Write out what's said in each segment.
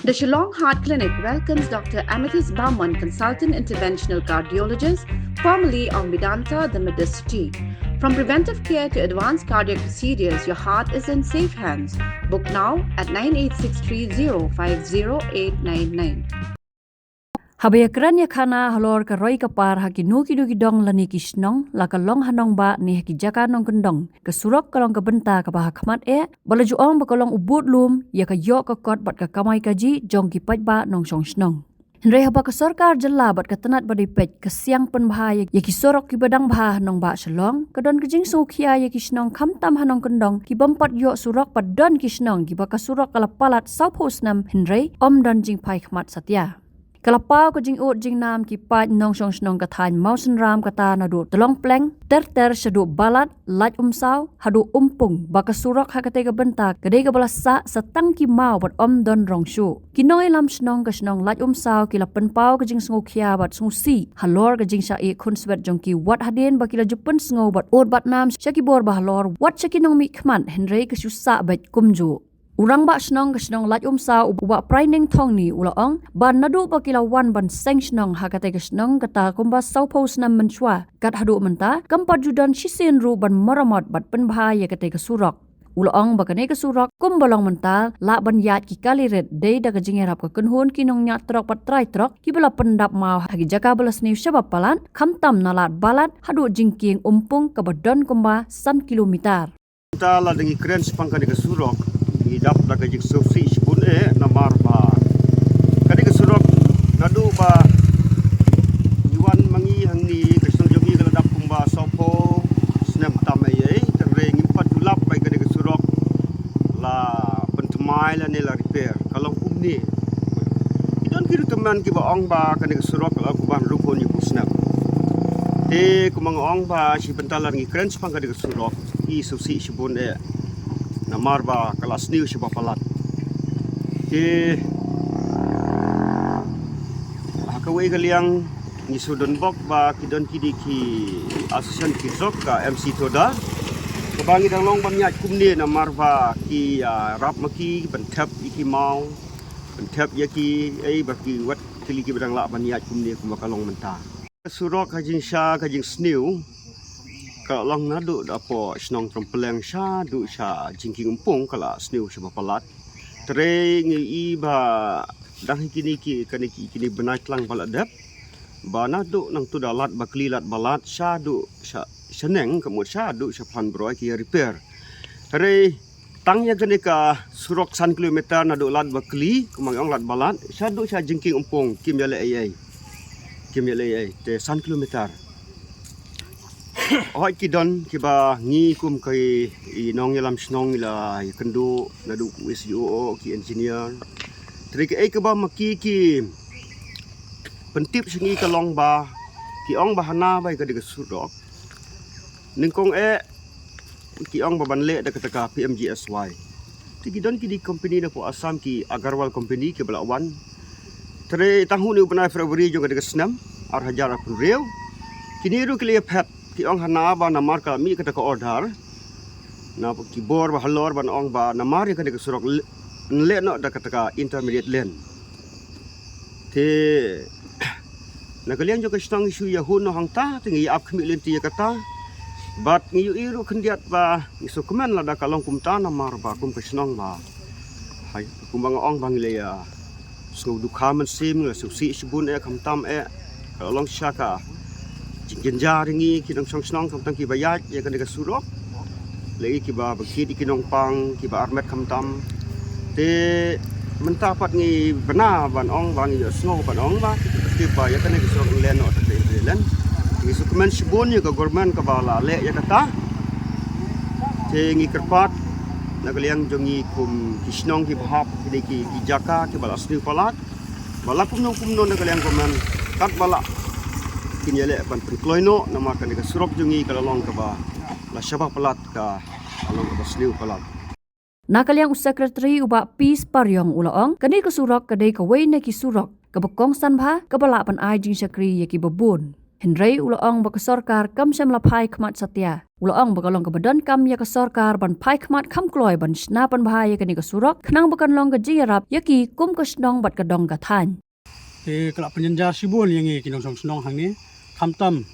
The Shillong Heart Clinic welcomes Dr. Amethyst Bauman, consultant interventional cardiologist, formerly of Medanta, the Medicity. From preventive care to advanced cardiac procedures, your heart is in safe hands. Book now at 9863050899. Habaya keranya kana halor ka roi kapar haki nuki dong lani kisnong la ka long hanong ba ni haki jaka nong kendong ka surok ka long ka benta ka bah khmat balaju ong ba ka long ubut lum ya ka yok ka kot bat ka kamai kaji jong ki paj ba nong song snong Henry haba ka sarkar jalla bat ka tanat ba dipet ka siang pen bahaya ya ki sorok ki badang bah nong ba shalong ka don ka jing su khia ya kisnong kham tam hanong kendong ki bampat yok surok pat don kisnong ki ba ka surok kala palat saupos nam Henry don jing pai khmat satya Kalapau ko jing ut jing nam ki paj nong song snong ka thain mausen ram kata na du tolong pleng ter shadu balat laj saw hadu umpung baka surok hakate ka benta kade ka balasa satang ki mau bat don rong shu kinoi lam snong ka snong laj saw ki lapen pau ka jing sngo khia bat sngo si halor ka jing sha e khun swet jong ki wat hadin ba ki la jupen sngo bat ut bat nam shaki bor ba halor wat shaki nong mi khman henry ka shu sa bat kumju Urang ba snong ka snong laj sa uba praining thong ni ulaong ban nadu ba kilawan ban seng snong hakate ka snong kata kumba saupos nam menchwa kat hadu menta kampat judan shisin ru ban maramot bat pen bahaya kate ka surok ulaong ba kane ka surok kumbalong mental la ban yat ki kaliret dei da ka jingerap ka kunhun kinong nya trok pat trai trok ki bala pendap mau hagi jaka balas ni syabab palan khamtam nalat balat hadu jingking umpung ka badon kumba 1 kilometer ta la dengi kren sepangka ka surok idap da ka jik sofsi spun namar ba kadi ka surok nadu ba yuan mangi hangni ka sung jogi ka dap kumba sopo snap tamai terre ngimpat ulap bai kadi ka surok la pentemai la ne la repair kalau kumni idon kiru teman ki ba ong ba kadi ka surok la ku ban rukun yu snap te kumang ong ba si bentalan ngi kren sepang kadi ka surok i sofsi spun namar ba kelas new siapa palat ke hakawai kaliang ni sudon bok ba kidon kidi ki asosian ki zok ka MC Toda kebangi dang long bamnya kumni namar ba ki rap maki pentap iki mau pentap yaki ba ki wat kili ki badang la bamnya kumni kumakalong menta surok kajing sha kajing snew kalau lang nadu dapo snong trompeleng sha du sha jingking umpung kala snew sha palat tre ngi iba dang kini kini benat lang baladap ba nadu nang tu dalat baklilat balat sha du sha seneng kemut sha du sha plan broi ki repair tre tangnya kini ka surok 1 kilometer nadu lat bakli kumang lat balat sha du sha jingking umpung kim yale ai te 1 kilometer Oi kidon kiba ngi kum kai inong yalam snong ila kendu nadu SUO ki engineer trik ai kiba maki ki pentip singi kalong ba ki ong bahana bai ka de surok ningkong ki ong ba banle da kata PMGSY tikidon ki di company na po Assam ki Agarwal company ki balawan tre tahun ni benai Februari jong ka de snam ar hajar apun rew kini ru kli phat ki ong hana ba namar ka mi kata ka order na ki bor ba halor ban ong ba namar ka de surok le no da kata ka intermediate lane te na kalian jo ka stang isu ya hun no hang ta tingi ap khmi len ti kata bat ngi yu iru khendiat ba isu kemen la da kalong kum ta namar ba kum ka snong ba hai kum bang ong bang le ya so du khamen sim la su si sibun kham tam kalong shaka genja ringi kinong song kam tang ki bayat ya kan de surok lagi ki ba bakit kinong pang ki ba armet kam tam te menta pat ngi bana ban ong bang yo snow ban ong ba ki ba ya kan de surok len no ta de len ni sukumen sibun ya ka government ka bala le ya kata te ngi kerpat na kaliang jongi kum kisnong ki bahap ki jaka ki bala sni palat bala kum no na kaliang government kat bala kinyale pan penkloino nama kan ka surok jungi kalalong ka ba la syabah pelat ka along ka sliu pelat Nakaliang sekretary uba peace paryong ulaong kani ka surok kadai ka wei na ki surok ka bakong san bha ka bala pan ai jing sakri ya ki babun Henry uloong baka sorkar kam sem la pai khmat satya. Uloong baka long kabadon kam ya ka sorkar ban pai khmat kam kloy ban shna ban bahaya kani ka surok khnang bakan long ka jiyarap yaki kum ka snong bat ka dong ka than. Kelak penjenjar sibul yang kinong song snong hang ni kamtam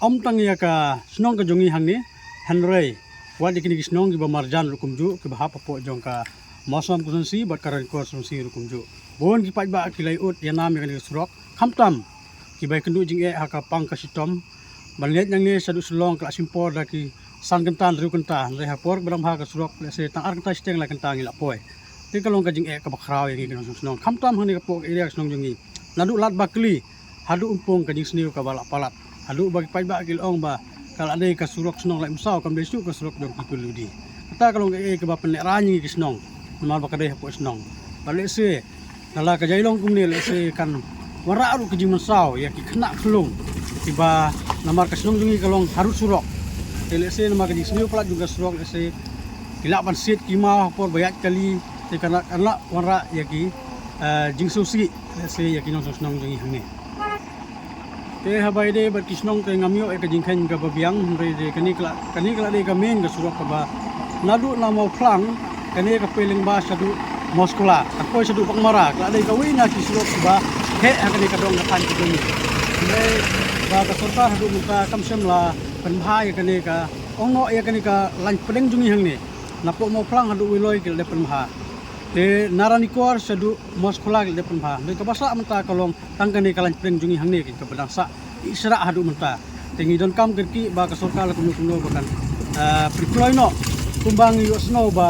om tang ya ka snong ka jongi hang ni Henry wadi kini snong ki ba marjan rukum ju ki ba hapa po jong ka mosam kusunsi bat karan ko sunsi rukum ju bon ki pai ba ki lai ut ya nam ya kani surok kamtam ki bai kendu jing haka pang ka sitom banlet yang ni sadu sulong ka simpor da ki san kentan ru kentan re hapor bram ha ka surok le se tang ar kenta steng la kentang ila poi ti kalong ka jing ka ba khrau yang kinong song snong kamtam hang ni ka po area snong jongi nadu lat bakli hadu umpong ka jing sniu ka balak palat hadu bagi pai ba ki ong ba kalau ada ka surok snong lai musau kam desu ka surok jong kipuludi kata kalau ke ba penek ranyi ki snong mal ba ka deh po snong balik se dala ka jailong kum ni le se kan wara ru ki jing musau ya ki kena kelung tiba namar ka snong jungi kalong harus surok le se namar ka jing sniu plat juga surok le se kilak ban sit ki ma por bayat kali te kana wara ya ki jing susi le se ya ki nong snong jungi hang ni te habai de bar kisnong te ngamio e ka jingkhen ka babiang re de kani kala de ka men ka surok ka ba nadu na mau plang kani ka peling ba sadu moskola ako sadu pangmara kala de ka wina ki surok ba he kani ka dong ka tan ki ni le ba ka sorta hadu muka kamsem la penbha ya kani ka ongo ya kani ka lan pedeng jungi hang ni napo mau plang hadu wiloi ki de penbha te narani kor sadu moskola ki de penbha de ka basa menta kalong tangkani kalan pedeng jungi hang ni ki ka bedangsa isra hadu menta tengi don kam kerki ba ka sorkar kuno kuno bakan priploy no kumbang yu snow ba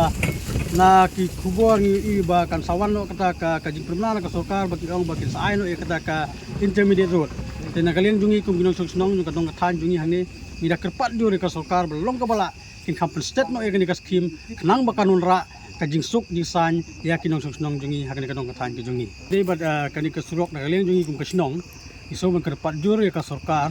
na ki kubor i ba kan sawan no kata ka jing permana ka sorkar ba ki ong ba ki sai no e kata ka intermediate road te na kalian jungi kum ginong snong ka dong ka than jungi hang ni mi da kerpat jure ka sorkar belong ka bala kin kampen state no e ka skim knang ba kanun ra ka jing suk jing san ya kinong snong jungi hang ni ka dong ka than ki jungi de ba kani ka surok na kalian jungi kum ka snong iso man kerpat jure ka sorkar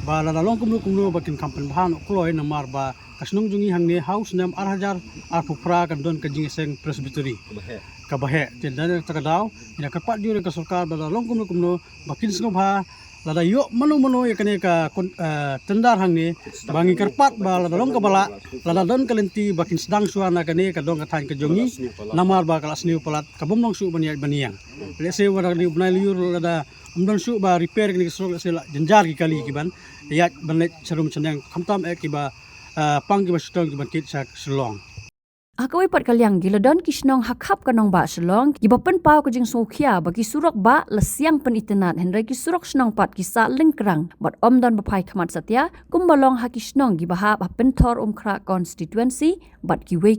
ba la long kumlo bakin kampen bahan kloy namar ba kasnong jungi hang ni house nam arhajar arpupra kan don ka jing seng presbytery ka bahe tin dan ta daw ina kerpat jure ka sorkar ba la long kumlo bakin sngom ha la da yo manu ya kane ka tendar hang ni bangi kerpat ba la long ka bala la don kalenti bakin sedang suana kane ka dong ka than ka jungi namar ba kala sniu palat ka bomnong su baniang le se wara ni bunai liur la da umdan su ba repair ni surok se la janjar ki kali ki ban ya banlet serum cendang kamtam ki ba pang ki ba stong ki ban kit sak selong Akawai pat kalyang giladon kisnong hakhap kanong ba selong gibapen pau ka jing sokhia bagi surok ba lesiang penitenat henry ki surok snong pat ki sa lingkrang bat omdan bapai khamat satya kumbalong hakisnong gibaha pentor umkhra constituency bat kiwe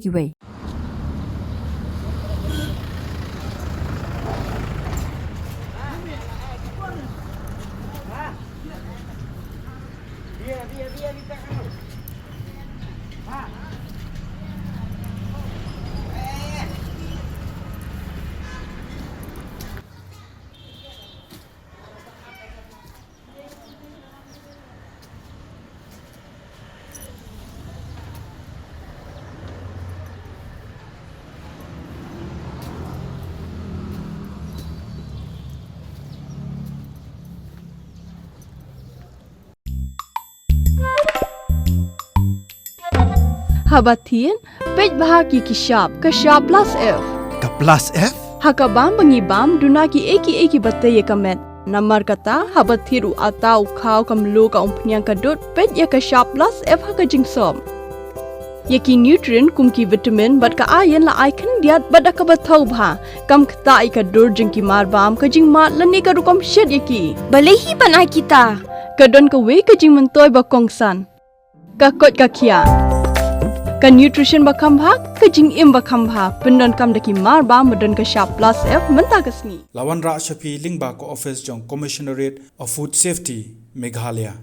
Habatin, pej bahagi ki shop plus F. Ka plus F? Hakabam bangibam dunaki eki batai ye kamet. Namar kata habathiru atau kau kamlu ka umpnyang kadut pej ya ka shop plus F haka jingsom. Yaki nutrient kum ki vitamin bat ka iron la icon diat bat ka bathau bha kam khta ka dur jing ki marbam ka jing mat lani ka rukom shed yaki. Balehi banai kita. Kadon ka we ka jing mentoy ba kongsan. Ka kot ka kia. Ka nutrition bakam bhag ka jing im bakam bha pendon kam daki mar ba modon ka sharp plus F menta kasni Lawan Ra Shafi Lingba ko office jong Commissionerate of Food Safety Meghalaya